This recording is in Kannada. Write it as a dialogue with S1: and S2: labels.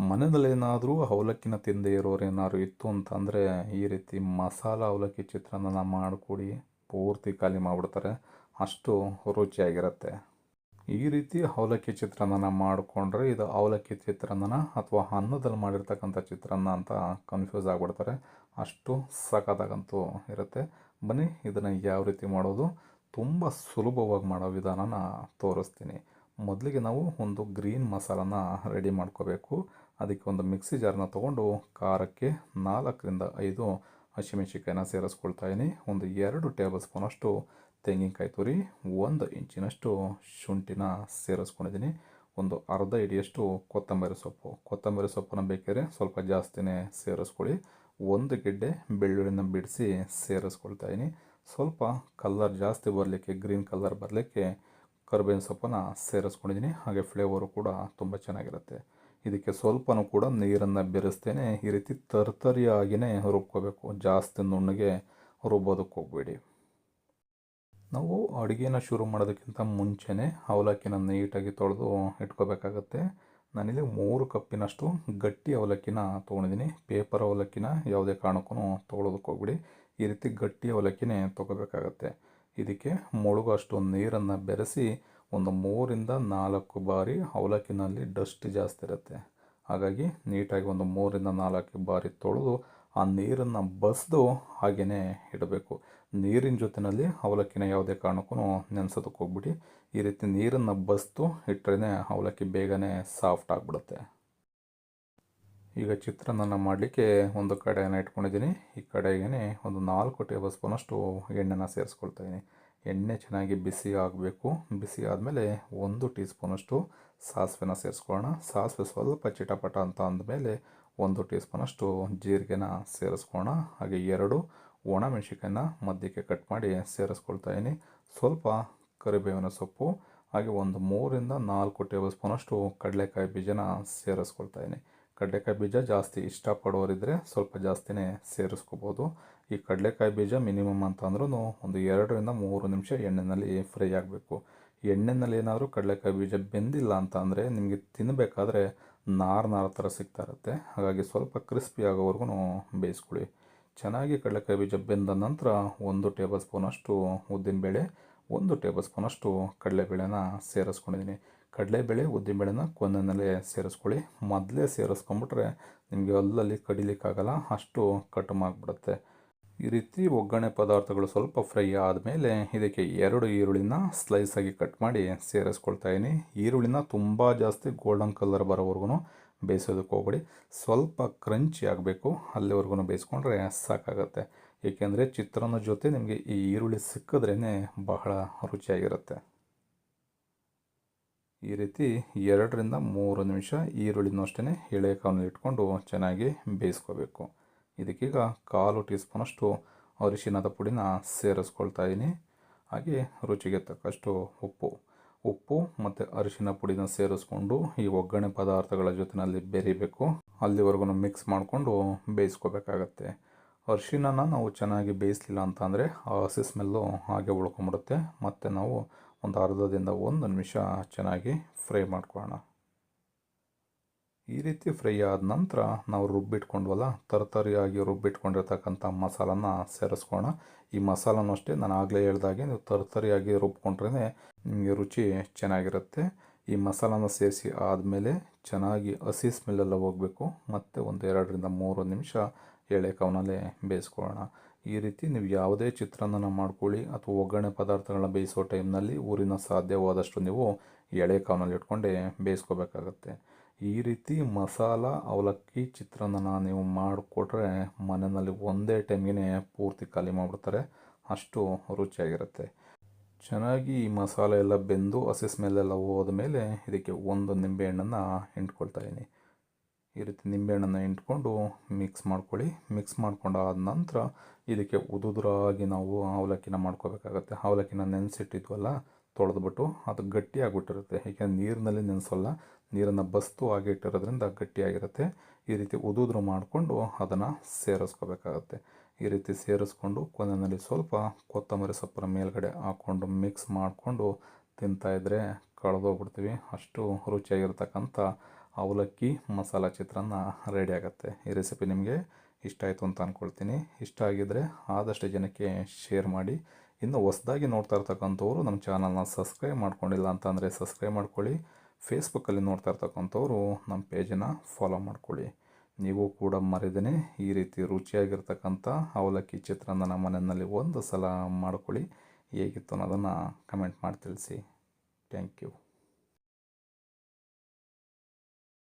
S1: ಮನೆಯಲ್ಲೇನಾದರೂ ಅವಲಕ್ಕಿನ ತಿಂದೇ ಇರೋರು ಏನಾದ್ರು ಇತ್ತು ಅಂತಂದರೆ ಈ ರೀತಿ ಮಸಾಲ ಅವಲಕ್ಕಿ ಚಿತ್ರಾನ್ನ ಮಾಡಿಕೊಡಿ, ಪೂರ್ತಿ ಖಾಲಿ ಮಾಡಿಬಿಡ್ತಾರೆ. ಅಷ್ಟು ರುಚಿಯಾಗಿರುತ್ತೆ. ಈ ರೀತಿ ಅವಲಕ್ಕಿ ಚಿತ್ರಾನ್ನ ಮಾಡಿಕೊಂಡ್ರೆ ಇದು ಅವಲಕ್ಕಿ ಚಿತ್ರಾನ್ನ ಅಥವಾ ಅನ್ನದಲ್ಲಿ ಮಾಡಿರ್ತಕ್ಕಂಥ ಚಿತ್ರಾನ್ನ ಅಂತ ಕನ್ಫ್ಯೂಸ್ ಆಗಿಬಿಡ್ತಾರೆ. ಅಷ್ಟು ಸಖತ್ತಾಗಂತೂ ಇರುತ್ತೆ. ಬನ್ನಿ ಇದನ್ನು ಯಾವ ರೀತಿ ಮಾಡೋದು, ತುಂಬ ಸುಲಭವಾಗಿ ಮಾಡೋ ವಿಧಾನನ ತೋರಿಸ್ತೀನಿ. ಮೊದಲಿಗೆ ನಾವು ಒಂದು ಗ್ರೀನ್ ಮಸಾಲನ ರೆಡಿ ಮಾಡ್ಕೋಬೇಕು. ಅದಕ್ಕೆ ಒಂದು ಮಿಕ್ಸಿ ಜಾರನ್ನ ತೊಗೊಂಡು ಖಾರಕ್ಕೆ 4ರಿಂದ 5 ಹಸಿಮೆಣಸಿಕಾಯಿನ ಸೇರಿಸ್ಕೊಳ್ತಾಯಿನಿ. ಒಂದು 2 ಟೇಬಲ್ ಸ್ಪೂನಷ್ಟು ತೆಂಗಿನಕಾಯಿ ತುರಿ, 1 ಇಂಚಿನಷ್ಟು ಶುಂಠಿನ ಸೇರಿಸ್ಕೊಂಡಿದ್ದೀನಿ. ಒಂದು ಅರ್ಧ ಹಿಡಿಯಷ್ಟು ಕೊತ್ತಂಬರಿ ಸೊಪ್ಪನ್ನು ಬೇಕಾದ್ರೆ ಸ್ವಲ್ಪ ಜಾಸ್ತಿನೇ ಸೇರಿಸ್ಕೊಳ್ಳಿ. 1 ಗೆಡ್ಡೆ ಬೆಳ್ಳುಳ್ಳಿನ ಬಿಡಿಸಿ ಸೇರಿಸ್ಕೊಳ್ತಾಯಿನಿ. ಸ್ವಲ್ಪ ಕಲರ್ ಜಾಸ್ತಿ ಬರಲಿಕ್ಕೆ, ಗ್ರೀನ್ ಕಲರ್ ಬರಲಿಕ್ಕೆ ಕರಿಬೇವಿನ ಸೊಪ್ಪನ್ನು ಸೇರಿಸ್ಕೊಂಡಿದ್ದೀನಿ. ಹಾಗೆ ಫ್ಲೇವರು ಕೂಡ ತುಂಬ ಚೆನ್ನಾಗಿರುತ್ತೆ. ಇದಕ್ಕೆ ಸ್ವಲ್ಪನೂ ಕೂಡ ನೀರನ್ನು ಬೆರೆಸ್ತೇನೆ ಈ ರೀತಿ ತರ್ತರಿಯಾಗಿಯೇ ರುಬ್ಕೋಬೇಕು. ಜಾಸ್ತಿ ನುಣ್ಣಗೆ ರುಬ್ಬೋದಕ್ಕೆ ಹೋಗಬೇಡಿ. ನಾವು ಅಡುಗೆನ ಶುರು ಮಾಡೋದಕ್ಕಿಂತ ಮುಂಚೆನೇ ಅವಲಕ್ಕಿನ ನೀಟಾಗಿ ತೊಳೆದು ಇಟ್ಕೋಬೇಕಾಗತ್ತೆ. ನಾನಿಲ್ಲಿ 3 ಕಪ್ಪಿನಷ್ಟು ಗಟ್ಟಿ ಅವಲಕ್ಕಿನ ತೊಗೊಂಡಿದ್ದೀನಿ. ಪೇಪರ್ ಅವಲಕ್ಕಿನ ಯಾವುದೇ ಕಾರಣಕ್ಕೂ ತೊಗೊಳೋದಕ್ಕೆ ಹೋಗ್ಬಿಡಿ. ಈ ರೀತಿ ಗಟ್ಟಿ ಅವಲಕ್ಕಿನೇ ತೊಗೋಬೇಕಾಗತ್ತೆ. ಇದಕ್ಕೆ ಮುಳುಗು ಅಷ್ಟು ನೀರನ್ನು ಬೆರೆಸಿ ಒಂದು 3ರಿಂದ 4 ಬಾರಿ ಅವಲಕ್ಕಿನಲ್ಲಿ ಡಸ್ಟ್ ಜಾಸ್ತಿ ಇರುತ್ತೆ. ಹಾಗಾಗಿ ನೀಟಾಗಿ ಒಂದು 3ರಿಂದ 4 ಬಾರಿ ತೊಳೆದು ಆ ನೀರನ್ನು ಬಸಿದು ಹಾಗೆಯೇ ಇಡಬೇಕು. ನೀರಿನ ಜೊತೆಯಲ್ಲಿ ಅವಲಕ್ಕಿನ ಯಾವುದೇ ಕಾರಣಕ್ಕೂ ನೆನೆಸೋದಕ್ಕೆ ಹೋಗ್ಬಿಡಿ. ಈ ರೀತಿ ನೀರನ್ನು ಬಸಿದು ಇಟ್ಟರೆ ಅವಲಕ್ಕಿ ಬೇಗನೆ ಸಾಫ್ಟ್ ಆಗಿಬಿಡುತ್ತೆ. ಈಗ ಚಿತ್ರಾನ್ನ ಮಾಡಲಿಕ್ಕೆ ಒಂದು ಕಡೆಯನ್ನು ಇಟ್ಕೊಂಡಿದ್ದೀನಿ. ಈ ಕಡೆಗೆ ಒಂದು 4 ಟೇಬಲ್ ಸ್ಪೂನಷ್ಟು ಎಣ್ಣೆನ ಸೇರಿಸ್ಕೊಳ್ತಾಯಿದ್ದೀನಿ. ಎಣ್ಣೆ ಚೆನ್ನಾಗಿ ಬಿಸಿ ಆಗಬೇಕು. ಬಿಸಿ ಆದಮೇಲೆ 1 ಟೀ ಸ್ಪೂನಷ್ಟು ಸಾಸಿವೆನ ಸೇರಿಸ್ಕೊಳ್ಳೋಣ. ಸಾಸಿವೆ ಸ್ವಲ್ಪ ಚಿಟಪಟ ಅಂತ ಅಂದಮೇಲೆ 1 ಟೀ ಸ್ಪೂನಷ್ಟು ಜೀರಿಗೆನ ಸೇರಿಸ್ಕೊಳ್ಳೋಣ. ಹಾಗೆ 2 ಒಣಮೆಣಸಿಕಾಯಿನ ಮಧ್ಯಕ್ಕೆ ಕಟ್ ಮಾಡಿ ಸೇರಿಸ್ಕೊಳ್ತಾಯಿದ್ದೀನಿ. ಸ್ವಲ್ಪ ಕರಿಬೇವಿನ ಸೊಪ್ಪು, ಹಾಗೆ ಒಂದು 3ರಿಂದ 4 ಟೇಬಲ್ ಸ್ಪೂನಷ್ಟು ಕಡಲೆಕಾಯಿ ಬೀಜನ ಸೇರಿಸ್ಕೊಳ್ತಾಯಿದ್ದೀನಿ. ಕಡಲೆಕಾಯಿ ಬೀಜ ಜಾಸ್ತಿ ಇಷ್ಟಪಡೋರಿದ್ದರೆ ಸ್ವಲ್ಪ ಜಾಸ್ತಿನೇ ಸೇರಿಸ್ಕೋಬೋದು. ಈ ಕಡಲೆಕಾಯಿ ಬೀಜ ಮಿನಿಮಮ್ ಅಂತ ಅಂದ್ರೂ ಒಂದು 2ರಿಂದ 3 ನಿಮಿಷ ಎಣ್ಣೆಯಲ್ಲಿ ಫ್ರೈ ಆಗಬೇಕು. ಎಣ್ಣೆಯಲ್ಲಿ ಏನಾದರೂ ಕಡಲೆಕಾಯಿ ಬೀಜ ಬೆಂದಿಲ್ಲ ಅಂತ ಅಂದರೆ ನಿಮಗೆ ತಿನ್ನಬೇಕಾದ್ರೆ ನಾರು ಥರ ಸಿಗ್ತಾ ಇರುತ್ತೆ. ಹಾಗಾಗಿ ಸ್ವಲ್ಪ ಕ್ರಿಸ್ಪಿ ಆಗೋವರೆಗೂ ಬೇಯಿಸ್ಕೊಳ್ಳಿ. ಚೆನ್ನಾಗಿ ಕಡಲೆಕಾಯಿ ಬೀಜ ಬೆಂದ ನಂತರ 1 ಟೇಬಲ್ ಸ್ಪೂನಷ್ಟು ಉದ್ದಿನಬೇಳೆ, 1 ಟೇಬಲ್ ಸ್ಪೂನಷ್ಟು ಕಡಲೆಬೇಳೆನ ಸೇರಿಸ್ಕೊಂಡಿದ್ದೀನಿ. ಕಡಲೆಬೇಳೆ ಉದ್ದಿನಬೇಳೆನ ಕೊನೆಯಲ್ಲೇ ಸೇರಿಸ್ಕೊಳ್ಳಿ. ಮೊದಲೇ ಸೇರಿಸ್ಕೊಂಬಿಟ್ರೆ ನಿಮಗೆ ಅಲ್ಲಲ್ಲಿ ಕಡಿಲಿಕ್ಕಾಗಲ್ಲ, ಅಷ್ಟು ಕಟ್ಟುಮಾಗ್ಬಿಡುತ್ತೆ. ಈ ರೀತಿ ಒಗ್ಗರಣೆ ಪದಾರ್ಥಗಳು ಸ್ವಲ್ಪ ಫ್ರೈ ಆದಮೇಲೆ ಇದಕ್ಕೆ 2 ಈರುಳ್ಳಿನ ಸ್ಲೈಸಾಗಿ ಕಟ್ ಮಾಡಿ ಸೇರಿಸ್ಕೊಳ್ತಾಯಿದ್ದೀನಿ. ಈರುಳ್ಳಿನ ತುಂಬ ಜಾಸ್ತಿ ಗೋಲ್ಡನ್ ಕಲರ್ ಬರೋವರೆಗೂ ಬೇಯಿಸೋದಕ್ಕೆ ಹೋಗ್ಬೇಡಿ. ಸ್ವಲ್ಪ ಕ್ರಂಚಿ ಆಗಬೇಕು, ಅಲ್ಲಿವರೆಗೂ ಬೇಯಿಸ್ಕೊಂಡ್ರೆ ಸಾಕಾಗತ್ತೆ. ಏಕೆಂದರೆ ಚಿತ್ರಾನ್ನ ಜೊತೆ ನಿಮಗೆ ಈ ಈರುಳ್ಳಿ ಸಿಕ್ಕಿದ್ರೇ ಬಹಳ ರುಚಿಯಾಗಿರುತ್ತೆ. ಈ ರೀತಿ 2ರಿಂದ 3 ನಿಮಿಷ ಈರುಳ್ಳಿನೂ ಅಷ್ಟೇ ಎಳೆ ಕಾವನಲ್ಲಿ ಇಟ್ಕೊಂಡು ಚೆನ್ನಾಗಿ ಬೇಯಿಸ್ಕೋಬೇಕು. ಇದಕ್ಕೀಗ 1/4 ಟೀ ಸ್ಪೂನಷ್ಟು ಅರಿಶಿಣದ ಪುಡಿನ ಸೇರಿಸ್ಕೊಳ್ತಾಯಿದ್ದೀನಿ. ಹಾಗೆ ರುಚಿಗೆ ತಕ್ಕಷ್ಟು ಉಪ್ಪು ಮತ್ತು ಅರಿಶಿಣ ಪುಡಿನ ಸೇರಿಸ್ಕೊಂಡು ಈ ಒಗ್ಗರಣೆ ಪದಾರ್ಥಗಳ ಜೊತೆಯಲ್ಲಿ ಬೆರಿಬೇಕು. ಅಲ್ಲಿವರೆಗೂ ಮಿಕ್ಸ್ ಮಾಡಿಕೊಂಡು ಬೇಯಿಸ್ಕೋಬೇಕಾಗತ್ತೆ. ಅರಿಶಿಣನ ನಾವು ಚೆನ್ನಾಗಿ ಬೇಯಿಸಲಿಲ್ಲ ಅಂತ ಅಂದರೆ ಆ ಹಸಿ ಸ್ಮೆಲ್ಲು ಹಾಗೆ ಉಳ್ಕೊಂಬಿಡುತ್ತೆ. ಮತ್ತು ನಾವು ಒಂದು ಅರ್ಧದಿಂದ 1 ನಿಮಿಷ ಚೆನ್ನಾಗಿ ಫ್ರೈ ಮಾಡ್ಕೊಳ್ಳೋಣ. ಈ ರೀತಿ ಫ್ರೈ ಆದ ನಂತರ ನಾವು ರುಬ್ಬಿಟ್ಕೊಂಡ್ವಲ್ಲ, ತರತರಿಯಾಗಿ ರುಬ್ಬಿಟ್ಕೊಂಡಿರ್ತಕ್ಕಂಥ ಮಸಾಲನ ಸೇರಿಸ್ಕೊಳ್ಳೋಣ. ಈ ಮಸಾಲನೂ ಅಷ್ಟೇ ನಾನು ಆಗಲೇ ಹೇಳ್ದಾಗೆ ನೀವು ತರತರಿಯಾಗಿ ರುಬ್ಕೊಂಡ್ರೇ ನಿಮಗೆ ರುಚಿ ಚೆನ್ನಾಗಿರುತ್ತೆ. ಈ ಮಸಾಲನ ಸೇರಿಸಿ ಆದಮೇಲೆ ಚೆನ್ನಾಗಿ ಹಸಿ ಸ್ಮೆಲ್ಲೆಲ್ಲ ಹೋಗಬೇಕು. ಮತ್ತು ಒಂದು 2ರಿಂದ 3 ನಿಮಿಷ ಎಳೆ ಕಾವನಲ್ಲೇ ಬೇಯಿಸ್ಕೊಳ್ಳೋಣ. ಈ ರೀತಿ ನೀವು ಯಾವುದೇ ಚಿತ್ರಾನ್ನ ಮಾಡ್ಕೊಳ್ಳಿ ಅಥವಾ ಒಗ್ಗರಣೆ ಪದಾರ್ಥಗಳನ್ನ ಬೇಯಿಸೋ ಟೈಮ್ನಲ್ಲಿ ಊರಿನ ಸಾಧ್ಯವಾದಷ್ಟು ನೀವು ಎಳೆ ಕಾವನಲ್ಲಿ ಇಟ್ಕೊಂಡೇ ಬೇಯಿಸ್ಕೋಬೇಕಾಗತ್ತೆ. ಈ ರೀತಿ ಮಸಾಲ ಅವಲಕ್ಕಿ ಚಿತ್ರಾನ್ನ ನೀವು ಮಾಡಿಕೊಟ್ರೆ ಮನೆಯಲ್ಲಿ ಒಂದೇ ಟೈಮ್ಗೆ ಪೂರ್ತಿ ಖಾಲಿ ಮಾಡಿಬಿಡ್ತಾರೆ. ಅಷ್ಟು ರುಚಿಯಾಗಿರುತ್ತೆ. ಚೆನ್ನಾಗಿ ಈ ಮಸಾಲೆ ಎಲ್ಲ ಬೆಂದು ಹಸಿ ಸ್ಮೆಲ್ಲೆಲ್ಲ ಹೋದ ಮೇಲೆ ಇದಕ್ಕೆ 1 ನಿಂಬೆಹಣ್ಣನ್ನು ಹಿಂಡ್ಕೊಳ್ತಾಯಿದ್ದೀನಿ. ಈ ರೀತಿ ನಿಂಬೆಹಣ್ಣನ್ನು ಹಿಂಡ್ಕೊಂಡು ಮಿಕ್ಸ್ ಮಾಡ್ಕೊಳ್ಳಿ. ಮಿಕ್ಸ್ ಮಾಡ್ಕೊಂಡಾದ ನಂತರ ಇದಕ್ಕೆ ಉದುರಾಗಿ ನಾವು ಅವಲಕ್ಕಿನ ಮಾಡ್ಕೋಬೇಕಾಗತ್ತೆ. ಅವಲಕ್ಕಿನ ನೆನೆಸಿಟ್ಟಿದ್ವಲ್ಲ ತೊಳೆದ್ಬಿಟ್ಟು ಅದು ಗಟ್ಟಿಯಾಗಿಬಿಟ್ಟಿರುತ್ತೆ. ಏಕೆಂದರೆ ನೀರಿನಲ್ಲಿ ನೆನೆಸೋಲ್ಲ, ನೀರನ್ನು ಬಸ್ತು ಹಾಗೆ ಇಟ್ಟಿರೋದ್ರಿಂದ ಗಟ್ಟಿಯಾಗಿರುತ್ತೆ. ಈ ರೀತಿ ಉದುದ್ರು ಮಾಡಿಕೊಂಡು ಅದನ್ನು ಸೇರಿಸ್ಕೋಬೇಕಾಗತ್ತೆ. ಈ ರೀತಿ ಸೇರಿಸ್ಕೊಂಡು ಕೊನೆಯಲ್ಲಿ ಸ್ವಲ್ಪ ಕೊತ್ತಂಬರಿ ಸೊಪ್ಪನ್ನ ಮೇಲ್ಗಡೆ ಹಾಕ್ಕೊಂಡು ಮಿಕ್ಸ್ ಮಾಡಿಕೊಂಡು ತಿಂತಾಯಿದ್ರೆ ಕಳೆದೋಗ್ಬಿಡ್ತೀವಿ. ಅಷ್ಟು ರುಚಿಯಾಗಿರ್ತಕ್ಕಂಥ ಅವಲಕ್ಕಿ ಮಸಾಲ ಚಿತ್ರಾನ್ನ ರೆಡಿ ಆಗುತ್ತೆ. ಈ ರೆಸಿಪಿ ನಿಮಗೆ ಇಷ್ಟ ಆಯಿತು ಅಂತ ಅಂದ್ಕೊಳ್ತೀನಿ. ಇಷ್ಟ ಆಗಿದ್ದರೆ ಆದಷ್ಟು ಜನಕ್ಕೆ ಶೇರ್ ಮಾಡಿ. ಇನ್ನು ಹೊಸದಾಗಿ ನೋಡ್ತಾ ಇರ್ತಕ್ಕಂಥವ್ರು ನಮ್ಮ ಚಾನಲ್ನ ಸಬ್ಸ್ಕ್ರೈಬ್ ಮಾಡ್ಕೊಂಡಿಲ್ಲ ಅಂತಂದರೆ ಸಬ್ಸ್ಕ್ರೈಬ್ ಮಾಡ್ಕೊಳ್ಳಿ. ಫೇಸ್ಬುಕ್ಕಲ್ಲಿ ನೋಡ್ತಾ ಇರ್ತಕ್ಕಂಥವ್ರು ನಮ್ಮ ಪೇಜನ್ನು ಫಾಲೋ ಮಾಡ್ಕೊಳ್ಳಿ. ನೀವು ಕೂಡ ಮರೆದೇ ಈ ರೀತಿ ರುಚಿಯಾಗಿರ್ತಕ್ಕಂಥ ಅವಲಕ್ಕಿ ಚಿತ್ರಾನ್ನ ನಮ್ಮ ಮನೆಯಲ್ಲಿ ಒಂದು ಸಲ ಮಾಡ್ಕೊಳ್ಳಿ. ಹೇಗಿತ್ತು ಅನ್ನೋದನ್ನು ಕಮೆಂಟ್ ಮಾಡಿ ತಿಳಿಸಿ. Thank you.